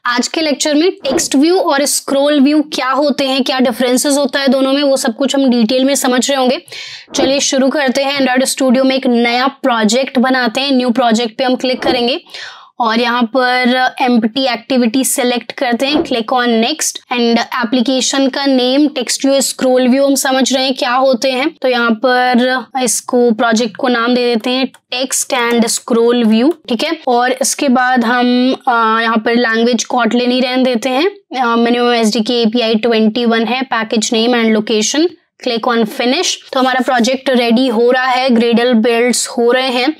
आज के लेक्चर में टेक्स्ट व्यू और स्क्रॉल व्यू क्या होते हैं, क्या डिफरेंसेस होता है दोनों में, वो सब कुछ हम डिटेल में समझ रहे होंगे। चलिए शुरू करते हैं। एंड्रॉइड स्टूडियो में एक नया प्रोजेक्ट बनाते हैं। न्यू प्रोजेक्ट पे हम क्लिक करेंगे और यहाँ पर एम्प्टी एक्टिविटी सेलेक्ट करते हैं, click on next. And application का name text view scroll view हम समझ रहे हैं क्या होते हैं, तो यहाँ पर इसको प्रोजेक्ट को नाम दे देते हैं टेक्स्ट एंड स्क्रॉल व्यू, ठीक है। और इसके बाद हम यहाँ पर लैंग्वेज कॉटलिन ही रहने देते हैं। मिनिमम एसडीके एपीआई 21 है, package name and location, click on finish. तो हमारा प्रोजेक्ट रेडी हो रहा है, ग्रेडल बिल्ड्स हो रहे हैं।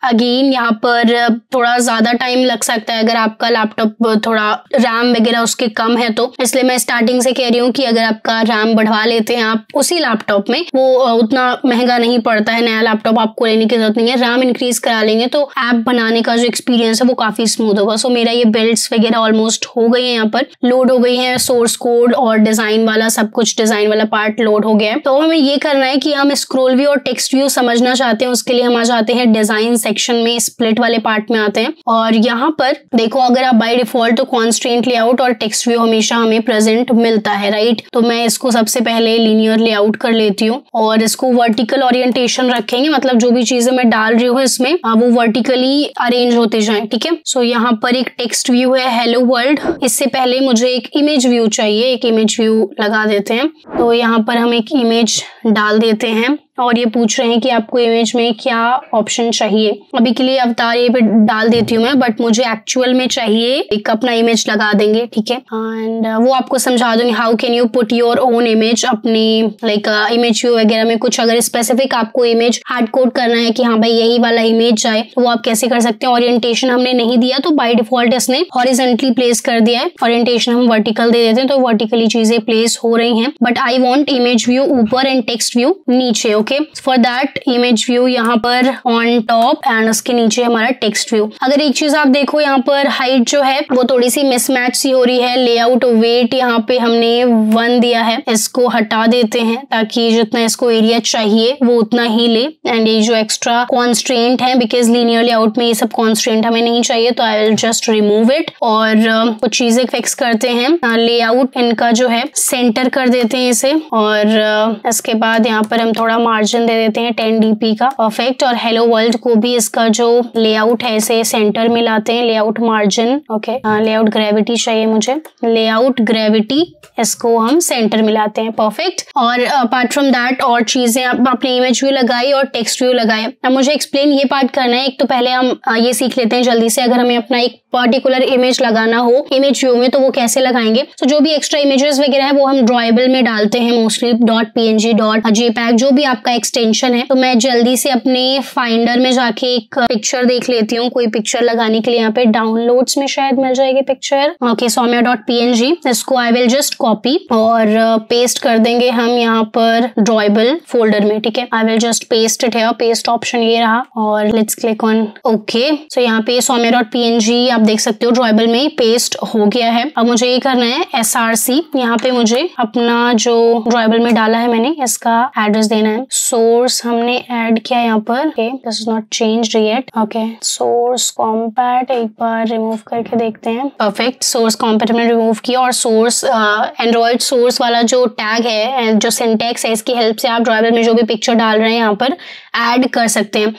अगेन यहाँ पर थोड़ा ज्यादा टाइम लग सकता है अगर आपका लैपटॉप थोड़ा रैम वगैरह उसके कम है तो, इसलिए मैं स्टार्टिंग से कह रही हूँ कि अगर आपका रैम बढ़वा लेते हैं आप उसी लैपटॉप में, वो उतना महंगा नहीं पड़ता है, नया लैपटॉप आपको लेने की जरूरत नहीं है। रैम इंक्रीज करा लेंगे तो ऐप बनाने का जो एक्सपीरियंस है वो काफी स्मूथ होगा। सो मेरा ये बिल्ड्स वगैरह ऑलमोस्ट हो गई है, यहाँ पर लोड हो गई है, सोर्स कोड और डिजाइन वाला सब कुछ, डिजाइन वाला पार्ट लोड हो गया है। तो हमें ये करना है कि हम स्क्रॉल व्यू और टेक्स्ट व्यू समझना चाहते हैं, उसके लिए हम आ जाते हैं डिजाइन सेक्शन में, स्प्लिट वाले पार्ट में आते हैं। और यहाँ पर देखो, अगर आप बाय डिफॉल्ट तो कॉन्स्ट्रेंट लेआउट और टेक्स्ट व्यू हमेशा हमें प्रेजेंट मिलता है, राइट। तो मैं इसको सबसे पहले लीनियर लेआउट कर लेती हूँ और इसको वर्टिकल ओरिएंटेशन रखेंगे, मतलब जो भी चीजें मैं डाल रही हूँ इसमें वो वर्टिकली अरेंज होते जाएं, ठीक है। सो यहाँ पर एक टेक्स्ट व्यू है हेलो वर्ल्ड। इससे पहले मुझे एक इमेज व्यू चाहिए, एक इमेज व्यू लगा देते हैं। तो यहाँ पर हम एक इमेज डाल देते हैं और ये पूछ रहे हैं कि आपको इमेज में क्या ऑप्शन चाहिए। अभी के लिए अवतार ये पे डाल देती हूँ मैं, बट मुझे एक्चुअल में चाहिए एक अपना इमेज लगा देंगे, ठीक है। एंड वो आपको समझा दूंगी how can you put your own image अपनी लाइक इमेज व्यू वगैरह में। कुछ अगर स्पेसिफिक आपको इमेज हार्ड कोड करना है कि हाँ भाई यही वाला इमेज जाए, तो वो आप कैसे कर सकते हैं। ओरिएंटेशन हमने नहीं दिया तो बाय डिफॉल्ट इसने हॉरिजॉन्टली प्लेस कर दिया है, ओरिएंटेशन हम वर्टिकल दे देते हैं तो वर्टिकली चीजें प्लेस हो रही हैं। But I want image view ऊपर एंड टेक्स्ट व्यू नीचे, okay. For that image view यहाँ पर ऑन टॉप एंड उसके नीचे हमारा टेक्स्ट व्यू। अगर एक चीज आप देखो, यहाँ पर हाइट जो है वो थोड़ी सी मिसमैच सी हो रही है। लेआउट वेट यहाँ पे हमने 1 दिया है, इसको हटा देते हैं ताकि जितना इसको एरिया चाहिए वो उतना ही ले। एंड ये जो एक्स्ट्रा कॉन्स्ट्रेंट है, बिकॉज लीनियर लेआउट में ये सब कॉन्स्ट्रेंट हमें नहीं चाहिए, तो I will just remove it. और कुछ चीजें फिक्स करते हैं। लेआउट इनका जो है सेंटर कर देते हैं इसे, और इसके बाद यहाँ पर हम थोड़ा मार्जिन दे देते हैं 10 dp का, परफेक्ट। और हेलो वर्ल्ड को भी इसका जो लेआउट है इसे सेंटर में लाते हैं, layout margin, okay. Layout gravity चाहिए मुझे, लेआउट ग्रेविटी, इसको हम सेंटर में लाते हैं, परफेक्ट। और अपार्ट फ्रॉम दैट और चीजें आपने इमेज व्यू लगाई और टेक्स्ट व्यू लगाए। अब मुझे एक्सप्लेन ये पार्ट करना है। एक तो पहले हम ये सीख लेते हैं जल्दी से, अगर हमें अपना एक पर्टिकुलर इमेज लगाना हो इमेज व्यू में तो वो कैसे लगाएंगे। तो जो भी एक्स्ट्रा इमेजेस वगैरह है वो हम ड्रॉएबल में डालते हैं, मोस्टली .png .jpeg जो भी आपका एक्सटेंशन है। तो मैं जल्दी से अपने फाइंडर में जाके एक पिक्चर देख लेती हूँ, कोई पिक्चर लगाने के लिए। यहाँ पे डाउनलोड्स में शायद मिल जाएगी पिक्चर, ओके, soumya.png। इसको आई विल जस्ट कॉपी और पेस्ट कर देंगे हम यहाँ पर ड्रॉएबल फोल्डर में, ठीक है। I will just paste it है, पेस्ट ऑप्शन ये रहा और लेट्स क्लिक ऑन ओके। सो यहाँ पे soumya.png आप देख सकते हो ड्रॉएबल में पेस्ट हो गया है। अब मुझे ये करना है src, यहाँ पे मुझे अपना जो ड्रॉएबल में डाला है मैंने इसका एड्रेस देना है। सोर्स हमने ऐड किया यहाँ पर, okay, this is not changed yet, okay. Source compat एक बार रिमूव करके देखते हैं, परफेक्ट। सोर्स कॉम्पैट हमने रिमूव किया और सोर्स एंड्रॉइड सोर्स वाला जो टैग है, जो सिंटैक्स है, इसकी हेल्प से आप ड्रॉएबल में जो भी पिक्चर डाल रहे हैं यहाँ पर ऐड कर सकते हैं।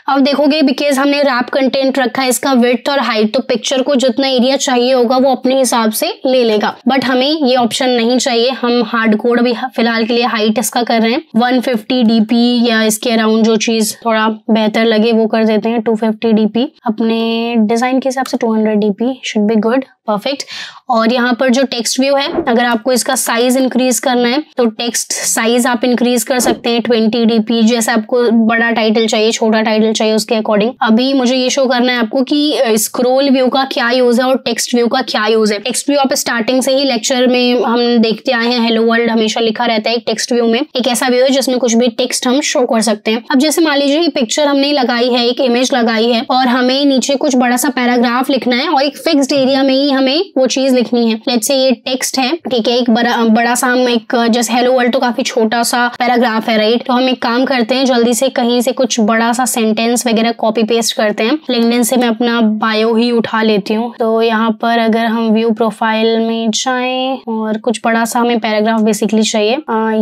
अब देखोगे बिकॉज हमने रैप कंटेंट रखा है इसका विड्थ और हाइट, तो पिक्चर को जितना एरिया चाहिए होगा वो अपने हिसाब से ले लेगा। बट हमें ये ऑप्शन नहीं चाहिए, हम हार्ड कोड अभी फिलहाल के लिए हाइट इसका कर रहे हैं 150 dp या इसके अराउंड, जो चीज थोड़ा बेहतर लगे वो कर देते हैं 250 dp। अपने डिजाइन के हिसाब से 200 dp should be good, perfect. और यहाँ पर जो टेक्स्ट व्यू है, अगर आपको इसका साइज इंक्रीज करना है तो टेक्स्ट साइज आप इंक्रीज कर सकते हैं 20 dp, जैसे आपको बड़ा टाइटल चाहिए, छोटा टाइटल चाहिए, उसके अकॉर्डिंग। अभी मुझे ये शो करना है आपको कि स्क्रॉल व्यू का क्या यूज है और टेक्स्ट व्यू का क्या यूज है। टेक्स्ट व्यू आप स्टार्टिंग से ही लेक्चर में हम देखते आए हैं, हेलो वर्ल्ड हमेशा लिखा रहता है। एक टेक्स्ट व्यू में एक ऐसा व्यू है जिसमें कुछ भी टेक्स्ट हम शो कर सकते हैं। अब जैसे मान लीजिए पिक्चर हमने लगाई है, एक इमेज लगाई है और हमें नीचे कुछ बड़ा सा पैराग्राफ लिखना है और एक फिक्स्ड एरिया में ही हमें वो चीज लिखनी है। लेट्स से ये टेक्स्ट है, ठीक है, एक बड़ा सा हम एक जैसे हेलो वर्ल्ड तो काफी छोटा सा पैराग्राफ है, राइट। तो हम एक काम करते हैं, जल्दी से कहीं से कुछ बड़ा सा सेंटेंस वगैरह कॉपी पेस्ट करते हैं। लिंक्डइन से मैं अपना बायो ही उठा लेती हूँ। तो यहाँ पर अगर हम व्यू प्रोफाइल में जाएं और कुछ बड़ा सा हमें पैराग्राफ बेसिकली चाहिए,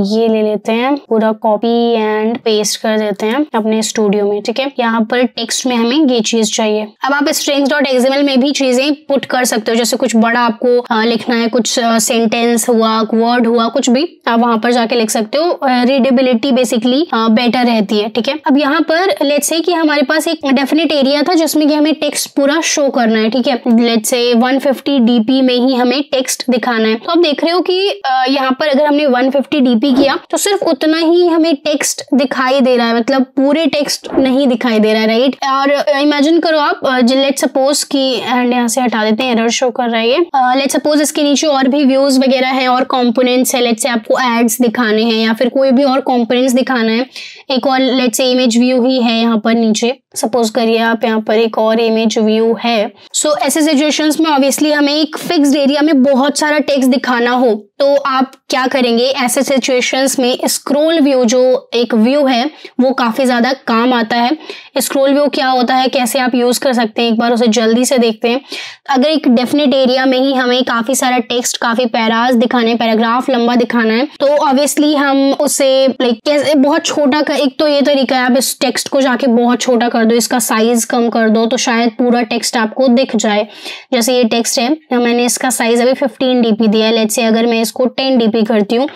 ये ले लेते हैं, पूरा कॉपी एंड पेस्ट कर देते हैं अपने स्टूडियो में, ठीक है। यहाँ पर टेक्स्ट में हमें ये चीज चाहिए। अब आप strings.xml में भी चीजें पुट कर सकते हो, जैसे कुछ बड़ा आपको लिखना है, कुछ सेंटेंस हुआ, वर्ड हुआ, कुछ भी आप वहां पर जाके लिख सकते हो। रीडेबिलिटी बेसिकली बेटर रहती है, ठीक है। अब यहाँ पर लेट्स से कि हमारे पास एक डेफिनेट एरिया था जिसमें कि हमें टेक्स्ट पूरा शो करना है, ठीक है। लेट्स से 150 dp में ही हमें टेक्स्ट दिखाना है। तो आप देख रहे हो कि यहाँ पर अगर हमने 150 dp किया तो सिर्फ उतना ही हमें टेक्स्ट दिखाई दे रहा है, मतलब पूरे टेक्स्ट नहीं दिखाई दे रहा है, राइट। और इमेजिन करो आप, लेट्स सपोज कि एंड यहाँ से हटा देते हैं, एरर शो कर रहा है। लेट्स सपोज इसके नीचे और भी व्यूज वगैरह है और कंपोनेंट्स है, लेट्स से आपको एड्स दिखाने हैं या फिर कोई भी और कंपोनेंट्स दिखाना है। एक और लेट्स से इमेज व्यू ही है यहाँ पर नीचे, सपोज करिए आप यहाँ पर एक और इमेज व्यू है। सो ऐसे सिचुएशंस में ऑब्वियसली हमें एक फिक्स्ड एरिया में बहुत सारा टेक्स्ट दिखाना हो तो आप क्या करेंगे, ऐसे सिचुएशंस में स्क्रॉल व्यू जो एक व्यू है वो काफी ज्यादा काम आता है। स्क्रॉल व्यू क्या होता है, कैसे आप यूज कर सकते हैं, एक बार उसे जल्दी से देखते हैं। अगर एक डेफिनेट एरिया में ही हमें काफी सारा टेक्स्ट, काफी पैराज दिखाने, पैराग्राफ लंबा दिखाना है, तो ऑब्वियसली हम उसे लाइक कैसे बहुत छोटा कर, एक तो ये तरीका है आप इस टेक्स्ट को जाके बहुत छोटा कर दो, इसका साइज कम कर दो तो शायद पूरा टेक्स्ट आपको दिख जाए। जैसे ये टेक्स्ट है, मैंने इसका साइज अभी 15 dp दिया है। लेट्स से अगर मैं इसको 10 dp करती हूँ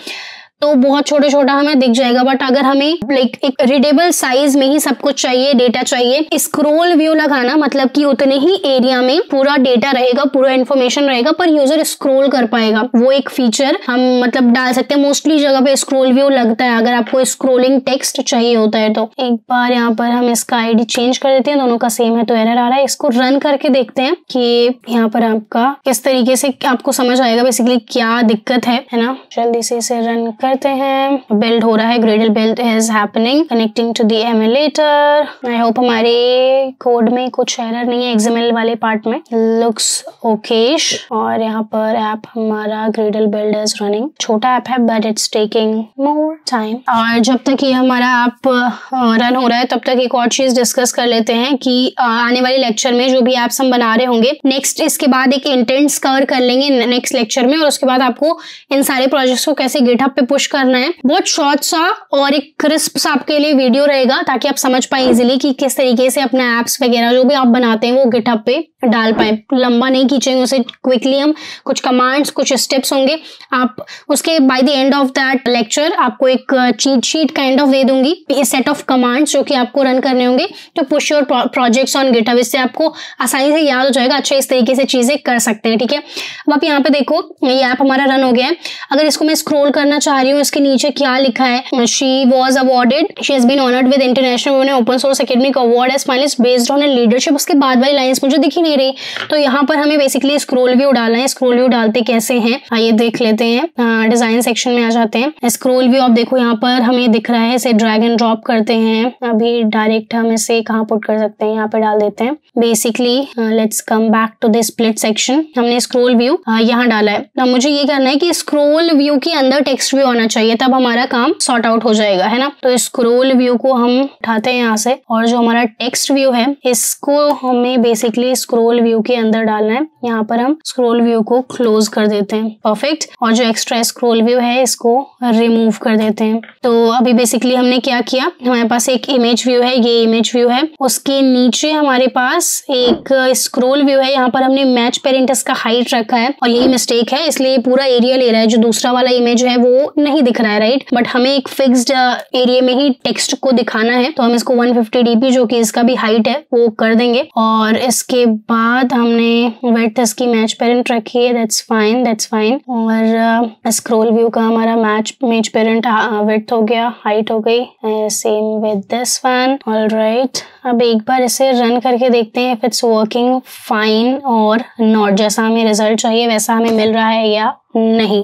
तो बहुत छोटा छोटा हमें दिख जाएगा। बट अगर हमें लाइक एक रीडेबल साइज में ही सब कुछ चाहिए, डेटा चाहिए, स्क्रॉल व्यू लगाना मतलब कि उतने ही एरिया में पूरा डेटा रहेगा, पूरा इन्फॉर्मेशन रहेगा, पर यूजर स्क्रॉल कर पाएगा। वो एक फीचर हम मतलब डाल सकते हैं। मोस्टली जगह पे स्क्रॉल व्यू लगता है अगर आपको स्क्रॉलिंग टेक्स्ट चाहिए होता है। तो एक बार यहाँ पर हम इसका आईडी चेंज कर देते हैं, दोनों का सेम है तो एरर आ रहा है। इसको रन करके देखते हैं कि यहाँ पर आपका किस तरीके से आपको समझ आएगा बेसिकली क्या दिक्कत है ना। जल्दी से इसे रन करते हैं। बिल्ड हो रहा है, Gradle build is happening, connecting to the emulator. I hope हमारे कोड में कुछ एरर नहीं है एक्सएमएल वाले पार्ट में, लुक्स ओकेश। और यहाँ पर ऐप हमारा ग्रेडल बिल्ड इज रनिंग। छोटा ऐप है but it's taking more time. और जब तक ये हमारा ऐप रन हो रहा है तब तक एक और चीज डिस्कस कर लेते हैं कि आने वाले लेक्चर में जो भी एप्स हम बना रहे होंगे, नेक्स्ट इसके बाद एक इंटेंट्स कवर कर लेंगे नेक्स्ट लेक्चर में, और उसके बाद आपको इन सारे प्रोजेक्ट्स को कैसे गिटहब पे पुश करना है। बहुत शॉर्ट सा और एक क्रिस्प सा आपके लिए वीडियो रहेगा ताकि आप समझ पाए इजीली कि किस तरीके से अपना एप्स वगैरह जो भी आप बनाते हैं वो गिटहब पे डाल पाए। लंबा नहीं खींचेंगे उसे, क्विकली हम कुछ कमांड्स, कुछ स्टेप्स होंगे। आप उसके by the end of that lecture आपको एक चीट शीट काइंड ऑफ दे दूंगी, ये सेट ऑफ कमांड्स जो कि आपको रन करने होंगे तो push your projects on GitHub. इससे आपको आसानी से याद हो जाएगा, अच्छा इस तरीके से चीजें कर सकते हैं, ठीक है। अब आप यहाँ पे देखो ये ऐप हमारा रन हो गया है। अगर इसको मैं स्क्रॉल करना चाह रही हूँ, इसके नीचे क्या लिखा है, she was awarded, she has been honoured with international women open source academic award as finalist based on leadership. उसके बाद वाली लाइंस मुझे दिख ही नहीं रही, तो यहाँ पर हमें बेसिकली स्क्रॉल व्यू डालना है। स्क्रॉल व्यू डालते कैसे हैं आइए देख लेते हैं। डिजाइन सेक्शन में आ जाते हैं। स्क्रॉल व्यू आप देखो यहाँ पर हमें दिख रहा है, इसे ड्रैग एंड ड्रॉप करते हैं। अभी डायरेक्ट हम इसे कहाँ पुट कर सकते हैं, यहाँ पे डाल देते हैं। Basically let's come back to the split section. हमने स्क्रॉल व्यू यहाँ डाला है। अब मुझे ये करना है कि स्क्रॉल व्यू के अंदर टेक्स्ट व्यू आना चाहिए, तब हमारा काम सॉर्ट आउट हो जाएगा, है ना। तो स्क्रॉल व्यू को हम उठाते हैं यहाँ से, और जो हमारा टेक्स्ट व्यू है इसको हमें बेसिकली स्क्रॉल व्यू के अंदर डालना है। यहाँ पर हम स्क्रॉल व्यू को क्लोज कर देते हैं, परफेक्ट। और जो एक्स्ट्रा स्क्रॉल व्यू है इसको रिमूव कर देते हैं। तो अभी बेसिकली हमने क्या किया, हमारे पास एक इमेज व्यू है, ये इमेज व्यू है, उसके नीचे हमारे पास एक स्क्रॉल व्यू है। यहाँ पर हमने मैच पेरेंट्स का हाइट रखा है और यही मिस्टेक है, इसलिए पूरा एरिया ले रहा है। जो दूसरा वाला इमेज है वो नहीं दिख रहा है, राइट। बट हमें एक फिक्स्ड एरिया में ही टेक्स्ट को दिखाना है, तो हम इसको 150 dp जो कि इसका भी हाइट है वो कर देंगे। और इसके बाद हमने विड्थ इसकी मैच पेरेंट रखी है, दैट्स फाइन, दैट्स फाइन। और स्क्रॉल व्यू का हमारा मैच पेरेंट विड्थ हो गया, हाइट हो गई, same with this one. Alright, अब एक बार इसे रन करके देखते हैं इफ इट्स वर्किंग फाइन और नॉट। जैसा हमें रिजल्ट चाहिए वैसा हमें मिल रहा है या नहीं,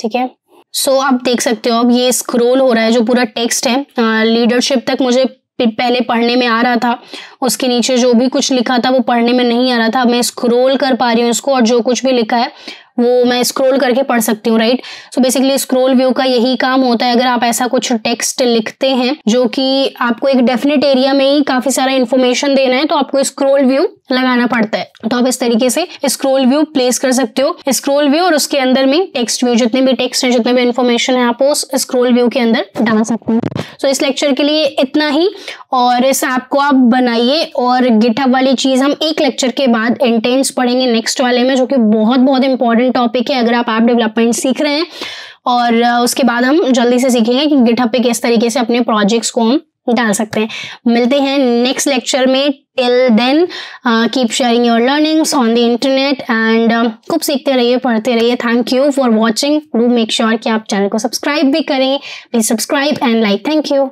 ठीक है। सो आप देख सकते हो अब ये स्क्रॉल हो रहा है, जो पूरा टेक्स्ट है लीडरशिप तक मुझे पहले पढ़ने में आ रहा था, उसके नीचे जो भी कुछ लिखा था वो पढ़ने में नहीं आ रहा था, मैं स्क्रॉल कर पा रही हूँ इसको और जो कुछ भी लिखा है वो मैं स्क्रॉल करके पढ़ सकती हूँ, right. So basically scroll view का यही काम होता है। अगर आप ऐसा कुछ टेक्स्ट लिखते हैं जो कि आपको एक डेफिनेट एरिया में ही काफी सारा इन्फॉर्मेशन देना है तो आपको स्क्रॉल व्यू लगाना पड़ता है। तो आप इस तरीके से स्क्रॉल व्यू प्लेस कर सकते हो। स्क्रॉल व्यू और उसके अंदर में टेक्स्ट व्यू, जितने भी टेक्स्ट है, जितने भी इन्फॉर्मेशन है, आप उस स्क्रॉल व्यू के अंदर डाल सकते हो। सो इस लेक्चर के लिए इतना ही और इस ऐप को आप बनाइए। और गिटहब वाली चीज हम एक लेक्चर के बाद इंटेंस पढ़ेंगे नेक्स्ट वाले में, जो कि बहुत बहुत इंपॉर्टेंट टॉपिक है अगर आप ऐप डेवलपमेंट सीख रहे हैं। और उसके बाद हम जल्दी से सीखेंगे कि गिटहब पे किस तरीके से अपने प्रोजेक्ट्स को हम डाल सकते हैं। मिलते हैं नेक्स्ट लेक्चर में। Till then keep sharing your learnings on the internet and खूब सीखते रहिए, पढ़ते रहिए। Thank you for watching. Do make sure कि आप चैनल को सब्सक्राइब भी करें। Please subscribe and like. Thank you.